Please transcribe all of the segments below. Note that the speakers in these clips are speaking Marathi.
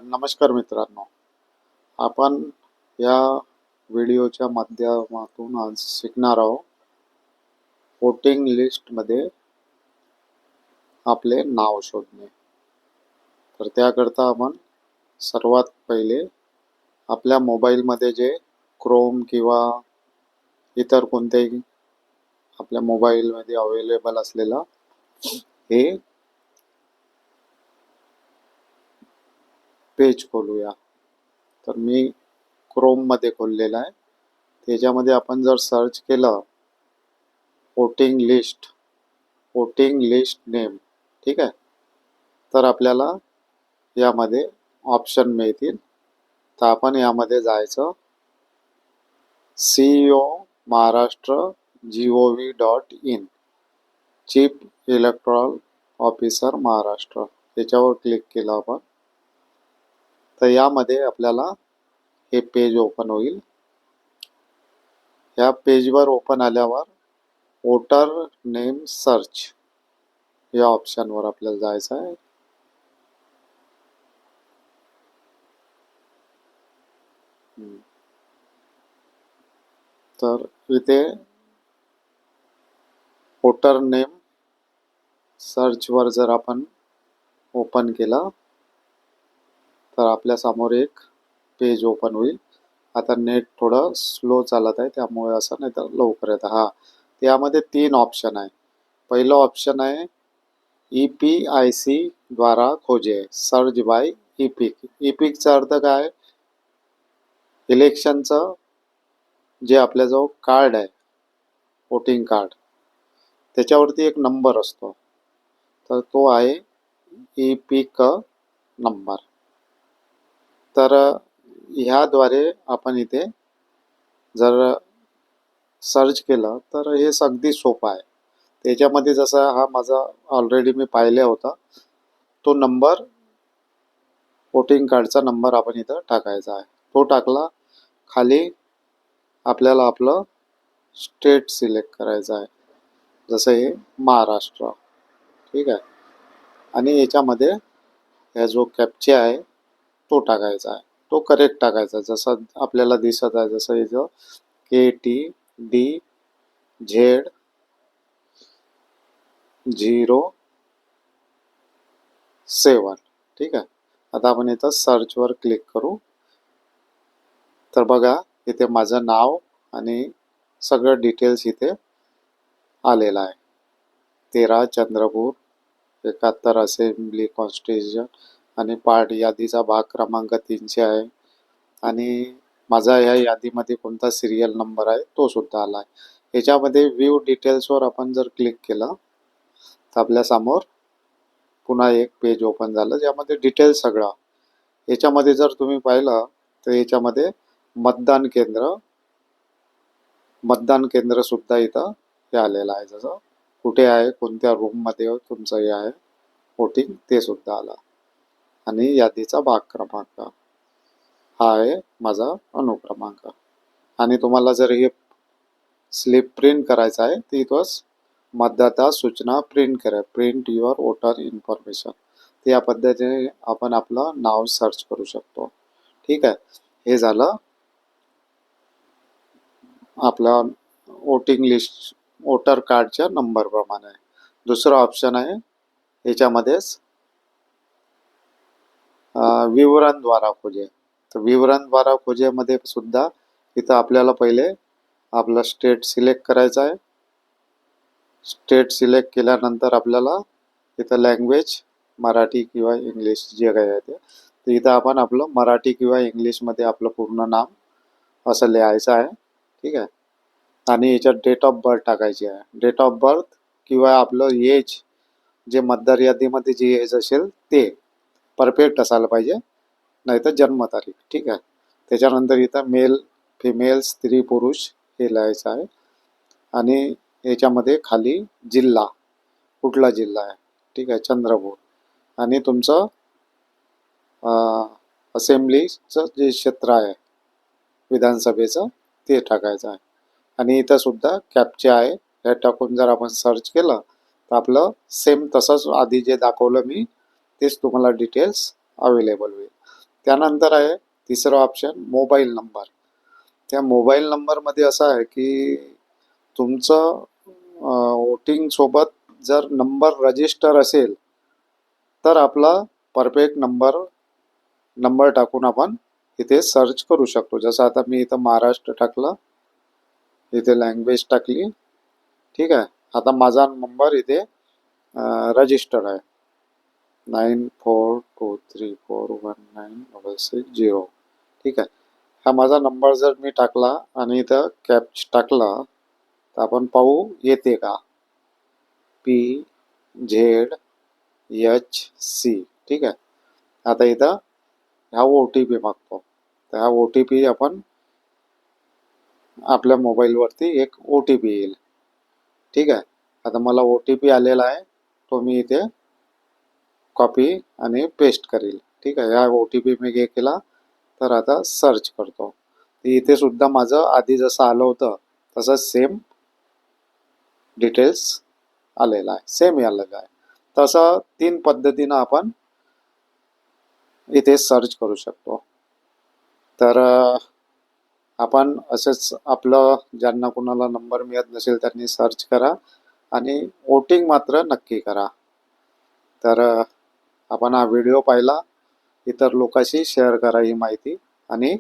नमस्कार मित्रांनो, आपण या व्हिडिओच्या माध्यमातून आज शिकणार आहोत वोटिंग लिस्टमध्ये आपले नाव शोधणे. तर त्याकरता आपण सर्वात पहिले आपल्या मोबाईलमध्ये जे क्रोम किंवा इतर कोणत्याही आपल्या मोबाईलमध्ये अवेलेबल असलेला हे पेज खोलूया. तर मी क्रोममध्ये खोललेला आहे. त्याच्यामध्ये आपण जर सर्च केलं वोटिंग लिस्ट नेम, ठीक आहे, तर आपल्याला यामध्ये ऑप्शन मिळतील. तर आपण यामध्ये जायचं CEO Maharashtra gov.in chief electoral officer Maharashtra याच्यावर क्लिक केलं आपण, तर यामध्ये आपल्याला हे पेज ओपन होईल. या पेजवर ओपन आल्यावर वोटर नेम सर्च या ऑप्शनवर आपल्याला जायचं आहे. तर इथे वोटर नेम सर्चवर जर आपण ओपन केला तर आपल्या समोर एक पेज ओपन होईल. आता नेट थोडं स्लो चालत आहे त्यामुळे असं, नाही तर लवकर येतं. त्यामध्ये 3 ऑप्शन आहे. पहिलं ऑप्शन आहे EPIC द्वारा खोजे, सर्च बाय इपिक. इपिकचा अर्थ काय? इलेक्शनचं जे आपल्याजवळ कार्ड आहे, वोटिंग कार्ड, त्याच्यावरती एक नंबर असतो, तर तो आहे इपिक नंबर. तर ह्याद्वारे आपण इथे जर सर्च केलं तर हे अगदी सोपं आहे. त्याच्यामध्ये जसा हा माझा ऑलरेडी मी पाहिला होता तो नंबर, वोटिंग कार्डचा नंबर आपण इथं टाकायचा आहे. तो टाकला, खाली आपल्याला आपलं स्टेट सिलेक्ट करायचं आहे, जसं हे महाराष्ट्र, ठीक आहे. आणि याच्यामध्ये ह्या जो कॅप्चा आहे तो टाकायचा आहे, तो करेक्ट टाकायचा जसं आपल्याला दिसत आहे. जसं इथं KTDZ007, ठीक आहे. आता आपण इथं सर्चवर क्लिक करू. तर बघा इथे माझं नाव आणि सगळं डिटेल्स इथे आलेलं आहे. 13 चंद्रपूर, 71 असेंब्ली कॉन्स्टिट्यूशन आणि पार्ट यादीचा भाग क्रमांक 300 आहे. आणि माझा ह्या यादीमध्ये कोणता सिरियल नंबर आहे तो सुद्धा आला आहे. याच्यामध्ये व्ह्यू डिटेल्सवर आपण जर क्लिक केलं तर आपल्यासमोर पुन्हा एक पेज ओपन झालं ज्यामध्ये डिटेल्स सगळं. याच्यामध्ये जर तुम्ही पाहिलं तर याच्यामध्ये मतदान केंद्र सुद्धा इथं हे आलेलं आहे. जसं कुठे आहे, कोणत्या रूममध्ये तुमचं हे आहे वोटिंग, ते सुद्धा आलं. आणि यादीचा भाग क्रमांक हा आहे माझा अनुक्रमांक. आणि तुम्हाला जर हे स्लिप प्रिंट करायचं आहे तर इथंच मतदाता सूचना प्रिंट करा, प्रिंट युअर वोटर इन्फॉर्मेशन. या पद्धतीने आपण आपलं नाव सर्च करू शकतो, ठीक आहे. हे झालं आपला वोटिंग लिस्ट वोटर कार्डच्या नंबर प्रमाणे. दुसरं ऑप्शन आहे याच्यामध्येच विवरणद्वारा खोजे. तर विवरणद्वारा खोजेमध्ये सुद्धा इथं आपल्याला पहिले आपलं स्टेट सिलेक्ट करायचं आहे. स्टेट सिलेक्ट केल्यानंतर आपल्याला इथं लँग्वेज मराठी किंवा इंग्लिश जे काही आहे ते, तर इथं आपण आपलं मराठी किंवा इंग्लिशमध्ये आपलं पूर्ण नाव असं लिहायचं आहे, ठीक आहे. आणि याच्यात डेट ऑफ बर्थ टाकायची आहे. डेट ऑफ बर्थ किंवा आपलं एज, जे मतदार यादीमध्ये जे एज असेल ते परफेक्ट असायला पाहिजे, नाहीतर जन्मतारीख, ठीक आहे. त्याच्यानंतर इथं मेल फिमेल स्त्री पुरुष हे लिहायचं आहे. आणि याच्यामध्ये खाली जिल्हा, कुठला जिल्हा आहे, ठीक आहे, चंद्रपूर. आणि तुमचं असेंब्लीचं जे क्षेत्र आहे विधानसभेचं ते टाकायचं आहे. आणि इथं सुद्धा कॅप्चा आहे, हे टाकून जर आपण सर्च केलं तर आपलं सेम तसंच आधी जे दाखवलं मी तेच तुम्हाला डिटेल्स अवेलेबल होईल. त्यानंतर आहे तिसरं ऑप्शन मोबाईल नंबर. त्या मोबाईल नंबरमध्ये असं आहे की तुमचं वोटिंगसोबत जर नंबर रजिस्टर असेल तर आपला परफेक्ट नंबर टाकून आपण इथे सर्च करू शकतो. जसं आता मी इथं महाराष्ट्र टाकलं, इथे लँग्वेज टाकली, ठीक आहे. आता माझा नंबर इथे रजिस्टर्ड आहे 9423419660, ठीक आहे. हा माझा नंबर जर मी टाकला आणि इथं कॅप्च टाकला तर आपण पाहू येते का, PZHC, ठीक आहे. आता इथं हा OTP मागतो, तर हा OTP आपण आपल्या मोबाईलवरती एक OTP येईल, ठीक आहे. आता मला OTP आलेला आहे, तो मी इथे कॉपी आणि पेस्ट करील, ठीक आहे. हा OTP मी केला, तर आता सर्च करतो. इथे सुद्धा माझं आधी जसं आलं होतं तसंच सेम डिटेल्स आलेला आहे, सेम आलेलं आहे. तसं 3 पद्धतीनं आपण इथे सर्च करू शकतो. तर आपण असेच आपलं ज्यांना कोणाला नंबर मिळत नसेल त्यांनी सर्च करा आणि वोटिंग मात्र नक्की करा. तर आपण हा व्हिडिओ पाहिला, इतर लोकांशी शेअर करा ही माहिती आणि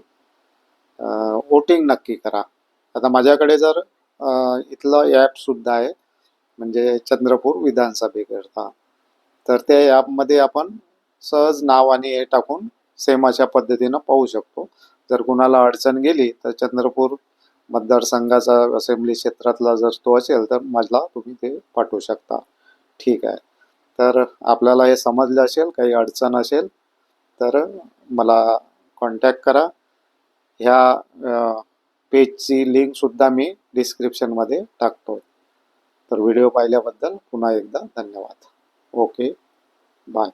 वोटिंग नक्की करा. आता माझ्याकडे जर इथलं ॲपसुद्धा आहे, म्हणजे चंद्रपूर विधानसभेकरता. तर त्या ॲपमध्ये आपण सहज नाव आणि हे टाकून सेम अशा पद्धतीनं पाहू शकतो. जर कुणाला अडचण गेली तर चंद्रपूर मतदारसंघाचा असेंब्ली क्षेत्रातला जर तो असेल तर मला तुम्ही ते पाठवू शकता, ठीक आहे. तर आपल्याला हे समजलं असेल, काही अडचण असेल तर मला कॉन्टॅक्ट करा. ह्या पेजची लिंकसुद्धा मी डिस्क्रिप्शनमध्ये टाकतो. तर व्हिडिओ पाहिल्याबद्दल पुन्हा एकदा धन्यवाद. Okay, bye.